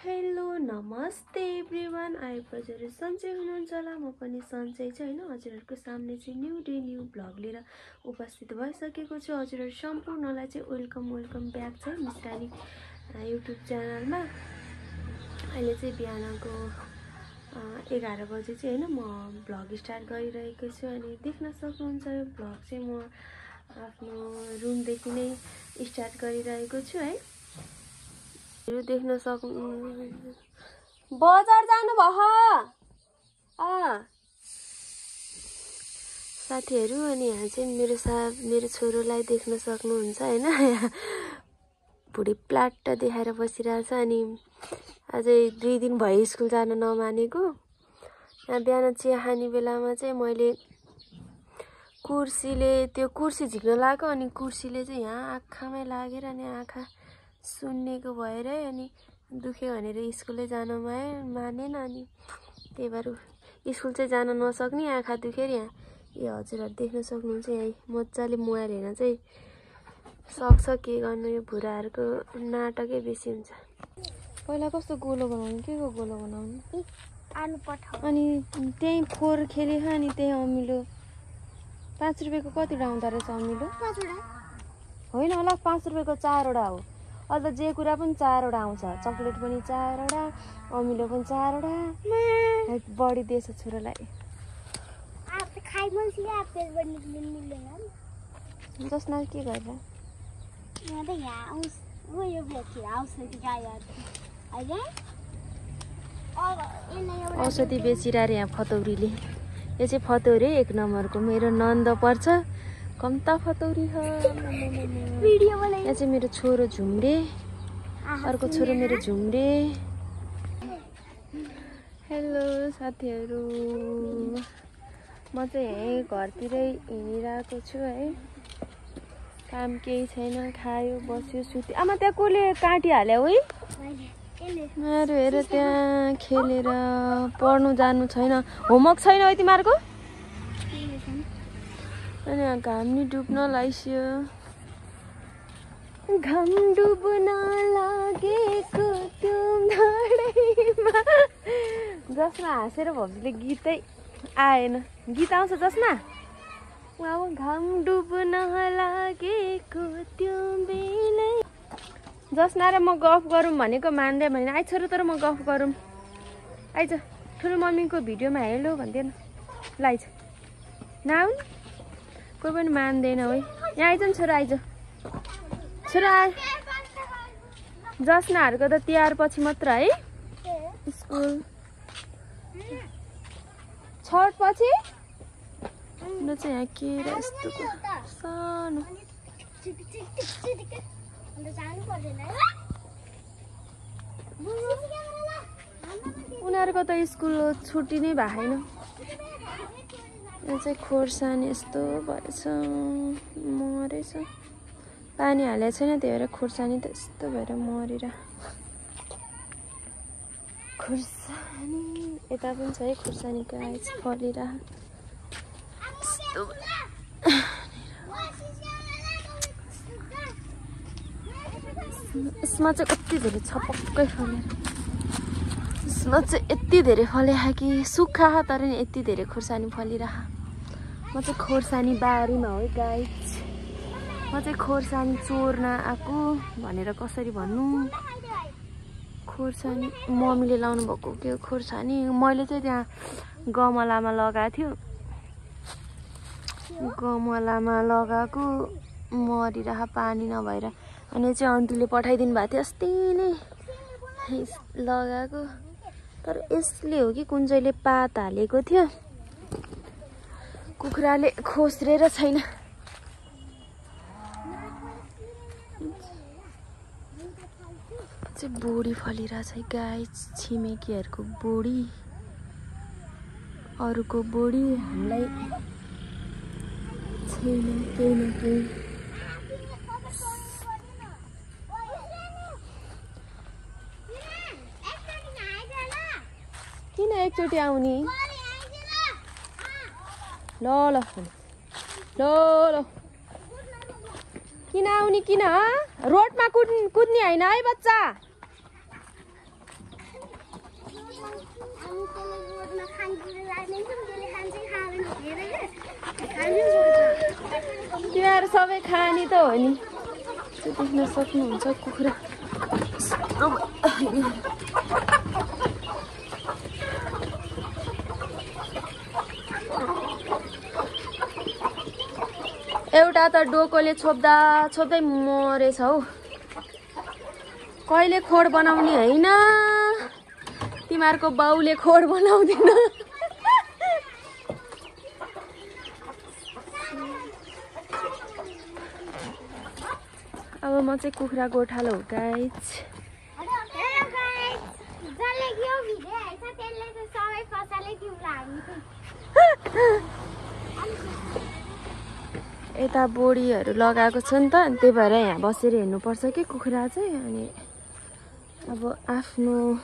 Hello नमस्ते everyone. I हजुरहरू सन्चै हुनुहुन्छ होला, म पनि सन्चै छु हैन। हजुरहरूको सामने चाहिँ न्यू डे न्यू भ्लग लिएर उपस्थित भइसकेको छु। हजुरहरू सम्पूर्णलाई चाहिँ वेलकम ब्याक चाहिँ मिस रानी युट्युब च्यानलमा। अहिले चाहिँ बिहानको 11 बजे चाहिँ हैन म भ्लग स्टार्ट गरिरहेको छु। अनि देख्न सक्नुहुन्छ यो भ्लग चाहिँ म आफ्नो रुमदेखि नै स्टार्ट गरिरहेको छु है। देख्न सक्नु बजार जानु भयो साथीहरू। अनि यहाँ चाहिँ मेरो छोरोलाई देख्न सक्नुहुन्छ हैन, भुडी प्लाट देखाएर बसिरहेछ। अनि अझै 2 दिन भयो स्कुल जान नमानेको। यहाँ बिहान चिया खाने बेलामा चाहिँ मैले कुर्सी झिक्न लाग्यो, अनि कुर्सीले चाहिँ यहाँ आँखामै लागेर अनि आँखा सुन्नेको भएर अनि दुख्यो भनेर स्कुलै जान मानेन। अनि त्यही भएर स्कुल चाहिँ जान नसक्ने, आँखा दुखेर यहाँ हजुरहरू देख्न सक्नुहुन्छ। यहाँ मजाले मोबाइल हेर्न चाहिँ सक्छ, के गर्नु, यो भुराहरूको नाटकै बेसी हुन्छ। पहिला कस्तो गोलो बनाउनु, के को गोलो बनाउनु, आलु पठाउ। अनि त्यही फोहोर खेलेको, अनि त्यही अमिलो 5 रुपियाँको कतिवटा आउँदो रहेछ अमिलो? 5 वटा होइन होला, 5 रुपियाँको 4 वटा हो। अहिले त जे कुरा पनि 4 वटा आउँछ, चक्लेट पनि 4 वटा, अमिलो पनि 4 वटा। बढी दिएछ छोरालाई। जसमा के गरेर औषधि बेचिरहेर यहाँ फतौरीले। यो चाहिँ फतौरी 1 नम्बरको मेरो नन्द पर्छ, कम्ता फतौरी हो। यहाँ चाहिँ मेरो छोरो झुम्रे, अर्को छोरो मेरो झुम्रे। हेलो साथीहरू, म चाहिँ यहीँ घरतिरै हिँडिरहेको छु है। काम केही छैन, खायो बस्यो सुत्यो। आमा त्यहाँ कसले काटिहाल्यो है? मेरो हेर त्यहाँ खेलेर पढ्नु जानु छैन, होमवर्क छैन है तिमीहरूको? अनि घाम नि डुब्न लागिसक्यो, घाम डुब्न लागेको त्यो धाडैमा। जसमा हाँसेर भब्जीले गीतै आएन, गीत आउँछ जसमा अब घाम डुब्न लागेको त्यो बेलै। जसमा र म गफ गरौँ भनेको मान्दै भने आइ छोरो, तर म गफ गरौँ आइज। ठुलो मम्मीको भिडियोमा हेलो भन्दैन ल, आइज नआउनु, कोही पनि मान्दैन है। यहाँ आइज नि छोरा, आइज छोरा। जसनाहरूको त तिहार पछि मात्र है स्कुल, छठ पछि न चाहिँ यहाँ के यस्तो सानो। उनीहरूको त स्कुल छुट्टी नै भएन। यहाँ चाहिँ खोर्सानी यस्तो भएछ, मरेछ, पानी हालेको छैन, त्यही भएर खोर्सानी त यस्तो भएर मरेर। खोर्सानी यता पनि छ है, खोर्सानी गाछ फलेर यसमा चाहिँ कति धेरै छ, पक्कै फलेर। यसमा चाहिँ यति धेरै फलेहा कि सुक्खा, तर नि यति धेरै खोर्सानी फलिरह। म चाहिँ खोर्सानी बारीमा हो गाइस। म चाहिँ खोर्सानी चोर्न आएको भनेर कसरी भन्नु। खोर्सानी मम्मीले लाउनु भएको के खोर्सानी, मैले चाहिँ त्यहाँ गमलामा लगाएको थियो, गमलामा लगाएको मरिरह पानी नभएर। अनि चाहिँ आन्टीले पठाइदिनु भएको थियो अस्ति नै लगाएको, तर यसले हो कि कुन चाहिँले पात हालेको थियो, कुखुराले खोस्रेर छैन। चाहिँ बोडी फलिरहेछ गाइस, छिमेकीहरूको बोडी, अरूको बोडी, हामीलाई छैन केही न केही। किन एकचोटि आउने? ल ल ल किन आउने, किन रोडमा कुद्ने होइन है बच्चा। तिमीहरू सबै खाने त हो नि देख्न सक्नुहुन्छ कुखुरा एउटा त डोकोले छोप्दा छोप्दै मरेछ हौ कहिले खोड बनाउने हैन तिमीहरूको बाउले खोड बनाउँदैन अब म चाहिँ कुखुरा गोठालो हो गाइज यता बोडीहरू लगाएको छ नि त अनि त्यही भएर यहाँ बसेर हेर्नुपर्छ कि कुखुरा चाहिँ अनि अब आफ्नो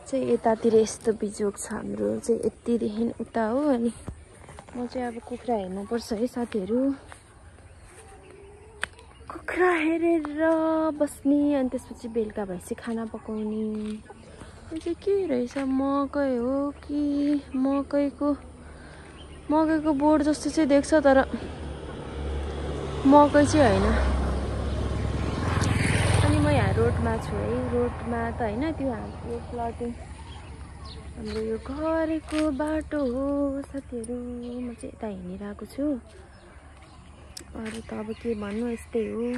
चाहिँ यतातिर यस्तो बिजोग छ हाम्रो चाहिँ यतिदेखि उता हो अनि म चाहिँ अब कुखुरा हेर्नुपर्छ है साथीहरू कुखुरा हेरेर बस्ने अनि त्यसपछि बेलुका भएपछि खाना पकाउने यो चाहिँ के रहेछ मकै हो कि मकैको बोर्ड जस्तो चाहिँ देख्छ तर मकै चाहिँ होइन अनि म यहाँ रोडमा छु है रोडमा त होइन त्यो हाम्रो प्लटिङ हाम्रो यो घरको बाटो हो साथीहरू म चाहिँ यता हिँडिरहेको छु अरू त अब के भन्नु यस्तै हो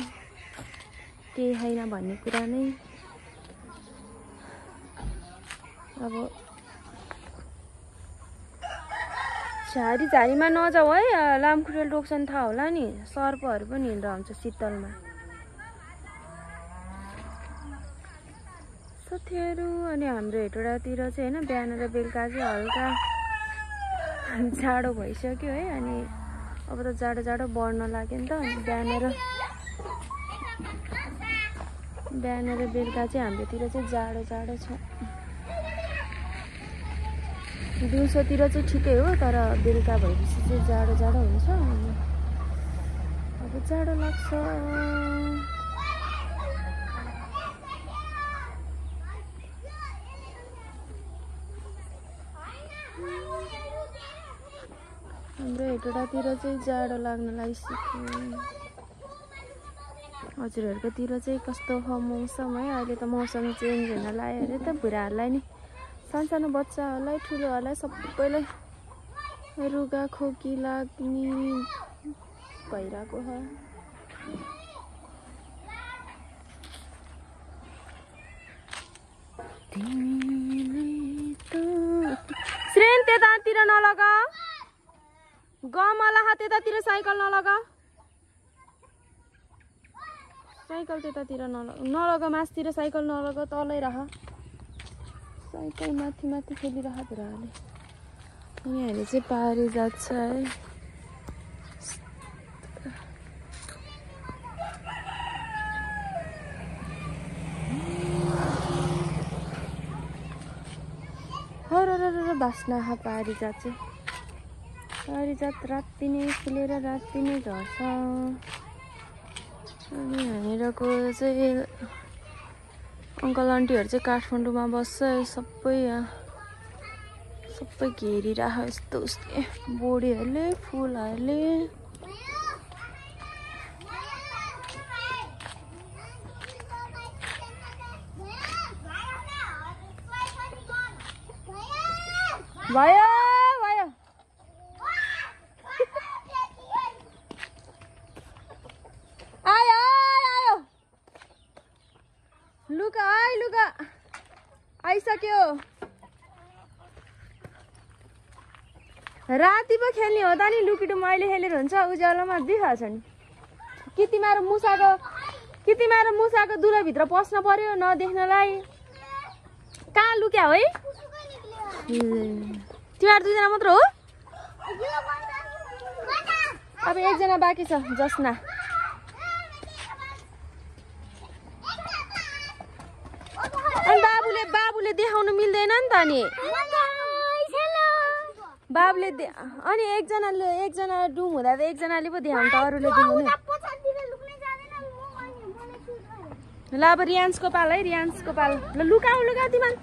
केही छैन भन्ने कुरा नै अब झारीमा नजाऊ है लामखुट्टेले टोक्छन् थाहा होला नि सर्पहरू पनि हिँड्दा हुन्छ शीतलमा साथीहरू अनि हाम्रो हेटौडातिर चाहिँ होइन बिहान र बेलुका चाहिँ हल्का जाडो भइसक्यो है अनि अब त जाडो बढ्न लाग्यो नि त अनि बिहान र बेलुका चाहिँ हाम्रोतिर चाहिँ जाडो छ दिउँसोतिर चाहिँ ठिकै हो तर बेलुका भएपछि चाहिँ जाडो हुन्छ अनि अब जाडो लाग्छ हाम्रो हेटौडातिर चाहिँ जाडो लाग्न लागिसक्यो हजुरहरूकोतिर चाहिँ कस्तो मौसम है अहिले त मौसम चेन्ज हुन लाग्यो अरे त बुढाहरूलाई नि सानो बच्चाहरूलाई ठुलोहरूलाई सबैलाई रुगा खोकी लाग्ने भइरहेको छ श्रेन त्यतातिर नलगा गमला त्यतातिर साइकल नलगा साइकल त्यतातिर नलगा मासतिर साइकल नलगा तलै रह साइकल माथि खेलिरह बुढाहरूले अनि अहिले चाहिँ पारी जान्छ है बास्ना पारिजात चाहिँ पारिजात राति नै फुलेर राति नै झर्छ अनि हामीहरूको चाहिँ अङ्कल आन्टीहरू चाहिँ काठमाडौँमा बस्छ सबै घेरिराख यस्तो उस्तै बोडीहरूले फुलहरूले भयो आयो लुगा आइसक्यो राति पो खेल्ने हो त नि लुकीडुम अहिले खेलेर हुन्छ उज्यालोमा दिखाएको छ नि कि तिमीहरू मुसाको दुलोभित्र पस्न पर्यो नदेख्नलाई कहाँ लुक्या हो है तिमीहरू दुईजना मात्र हो अब एकजना बाँकी छ जसना अनि बाबुले देखाउन मिल्दैन नि त नि बाबुले अनि एकजना डुम हुँदा त एकजनाले पो देखाउनु त अरूले देखाउनु ल अब रियान्सको पाल है, रियान्सको पाल। ल लुकाऊ लुकाऊ तिमीले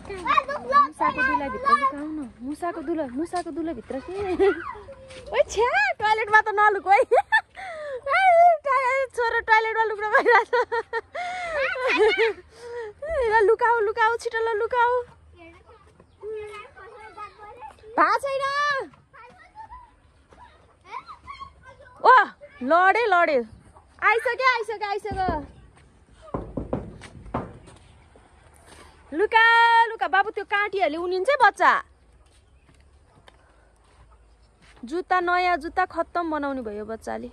मुसाको दुला भित्र लुकाऊ न, मुसाको दुला भित्र के ओइ छ्या टोयलेटमा त नलुक है छोरो टोयलेटमा लुक्न भइरहेछ ल लुकाऊ लुकाऊ छिटो ल लुकाऊ भा छैन ओ लड्यो आइसक्यो लुका लुका बाबु त्यो काँटीहरूले उनिन्छ बच्चा जुत्ता नयाँ जुत्ता खत्तम बनाउने भयो बच्चाले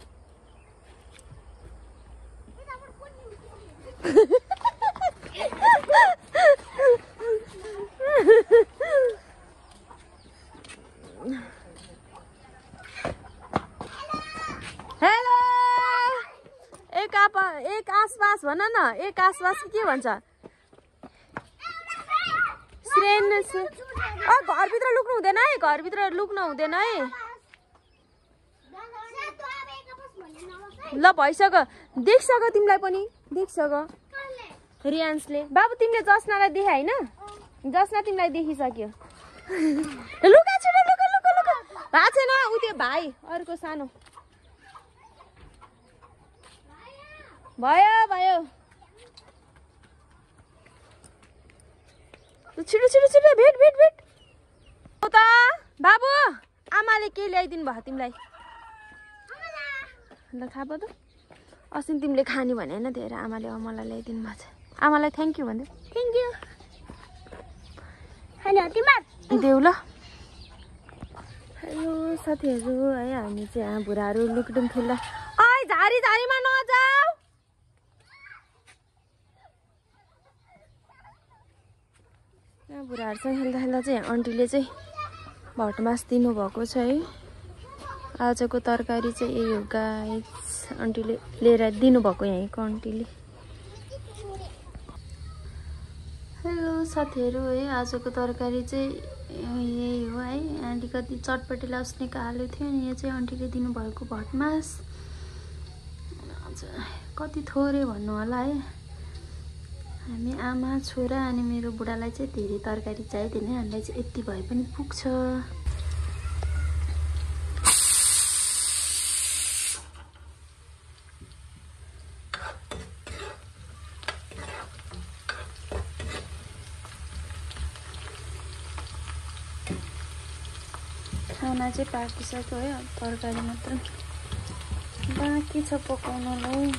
हेलो एक आसपास भन न एक आसपास के भन्छ घरभित्र लुक्नु हुँदैन है घरभित्र लुक्नु हुँदैन है ल भइसक्यो देखिसक्यो तिमीलाई पनि देखिसक्यो रियान्सले बाबु तिमीले जस्नालाई देखाए होइन जस्ना तिमीलाई देखिसक्यो लुका छिटो लुका लुका लुका भएको छैन उ त्यो भाइ अर्को सानो भयो भयो छिटो छिटो छिटो भेट भेट भेट हो त बाबु आमाले के ल्याइदिनु भयो तिमीलाई ल थाहा भयो त अस्ति तिमीले खाने भने होइन धेरै आमाले मलाई ल्याइदिनु भएको छ आमालाई थ्याङ्क यू भन्दै थ्याङ्क यू देऊ ल हेलो साथीहरू है हामी चाहिँ यहाँ बुढाहरू लुकडुम खेल्दा ऐ झारी झारीमा नजाऊ यहाँ बुढाहरूसँग खेल्दा खेल्दा चाहिँ आन्टीले चाहिँ भटमास दिनुभएको छ है आजको तरकारी चाहिँ यही हो गाइस आन्टीले लिएर दिनुभएको यहीँको आन्टीले हेलो साथीहरू है आजको तरकारी चाहिँ यही हो है आन्टी कति चटपटी लाउस्नेको हालेको थियो अनि यो चाहिँ आन्टीले दिनुभएको भटमास कति थोरै भन्नु होला है हामी आमा छोरा अनि मेरो बुढालाई चाहिँ धेरै तरकारी चाहिँदैन हामीलाई चाहिँ यति भए पनि पुग्छ खाना चाहिँ पाकिसक्यो है तरकारी मात्र बाँकी छ पकाउनलाई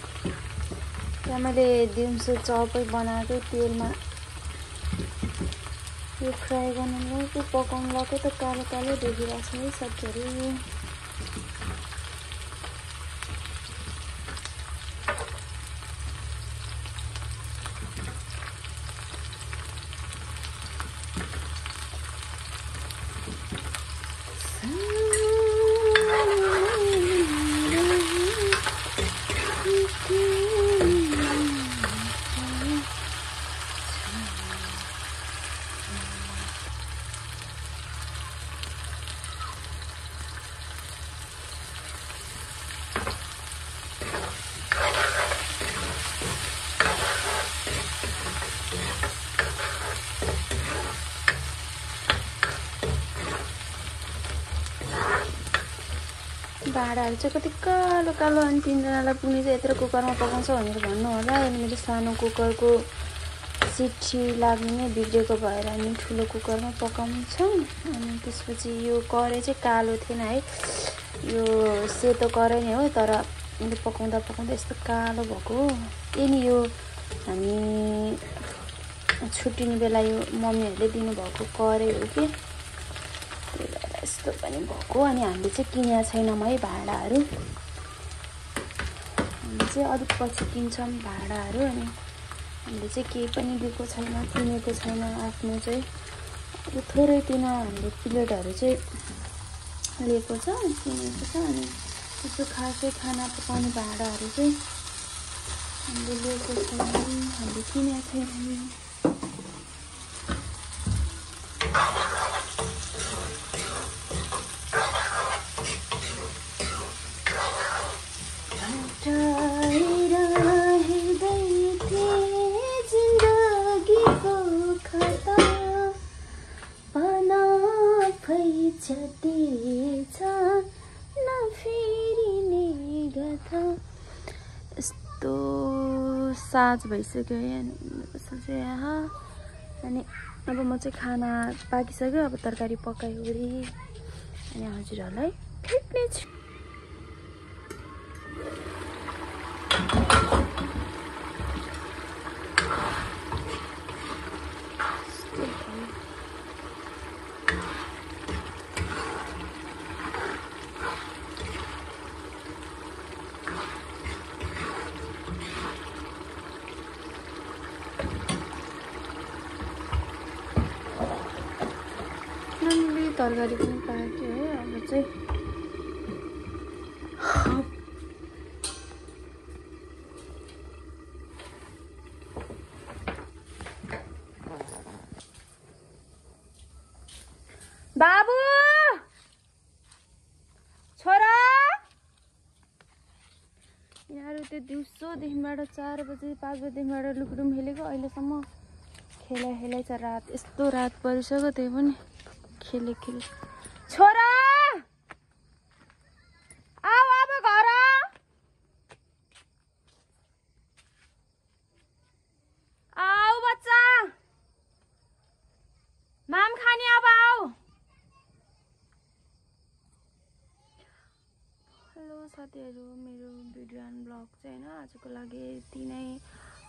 त्यहाँ मैले दिउँसो चपै बनाएको तेलमा यो फ्राई गर्नुलाई त्यो पकाउनु लगाएको त कालो कालो देखिरहेको छ है सब्जीहरू भाँडाहरू चाहिँ कति कालो कालो अनि तिनजनालाई पुग्ने चाहिँ यत्रो कुकरमा पकाउँछ भनेर भन्नु होला अनि मेरो सानो कुकरको सिटी लाग्ने नै बिग्रेको भएर हामी ठुलो कुकरमा पकाउँछौँ अनि त्यसपछि यो कराई चाहिँ कालो थिएन है यो सेतो कराई नै हो तर यो पकाउँदा पकाउँदा यस्तो कालो भएको यही यो हामी छुट्टिने बेला यो मम्मीहरूले दिनुभएको कराई हो कि यस्तो पनि भएको अनि हामीले चाहिँ किनेको छैनौँ है भाँडाहरू हामीले चाहिँ अलिक पछि किन्छौँ भाँडाहरू अनि हामीले चाहिँ केही पनि दिएको छैन किनेको छैन आफ्नो चाहिँ यो थोरै तिन हामीले प्लेटहरू चाहिँ लिएको छ किनेको छ अनि त्यस्तो खासै खाना पकाउने भाँडाहरू चाहिँ हामीले लिएको छैनौँ हामीले किनेको छैनौँ जति छ नफेरिने गाथा। यस्तो साँझ भइसक्यो यहाँ। अनि अब म चाहिँ खाना पाकिसक्यो, अब तरकारी पकायो अरे अनि हजुरहरूलाई भेट्नेछु। तरकारी पनि पाक्यो है। अब चाहिँ बाबु छोरा यहाँहरु त्यो दिउँसोदेखिबाट 4 बजे 5 बजेदेखिबाट लुकुडुम खेलेको अहिलेसम्म खेलाइ छ। रात यस्तो रात परिसक्यो त्यही पनि खेले छोरा आऊ अब घर आऊ बच्चा माम खाने अब आऊ। हेलो साथीहरु, मेरो भिडियो एन्ड ब्लग चाहिँ हैन आजको लागि यति नै।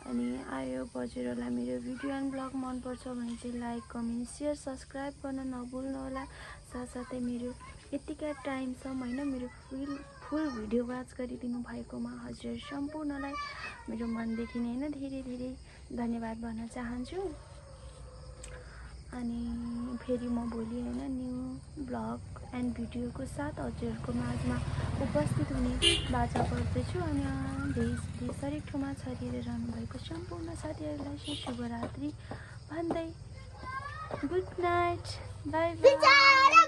अनि आयो हजुरहरूलाई मेरो भिडियो एन्ड ब्लग मन पर्छ भने चाहिँ लाइक कमेन्ट शेयर सब्स्क्राइब गर्न नभुल्नु होला। साथसाथै मेरो यतिका टाइमसम्म हैन मेरो फुल भिडियो वाच गरिदिनु भएकोमा हजुर सम्पूर्णलाई मेरो मनदेखि नै हैन धेरै धेरै धन्यवाद भन्न चाहन्छु। अनि फेरि म भोलि हैन न्यू ब्लग एन्ड भिडियोको साथ हजुरहरूको माझमा उपस्थित हुने बाचा गर्दैछु। अनि देश हरेक ठाउँमा छरिएर रहनुभएको सम्पूर्ण साथीहरूलाई शुभरात्रि भन्दै गुड नाइट, बाई बाई।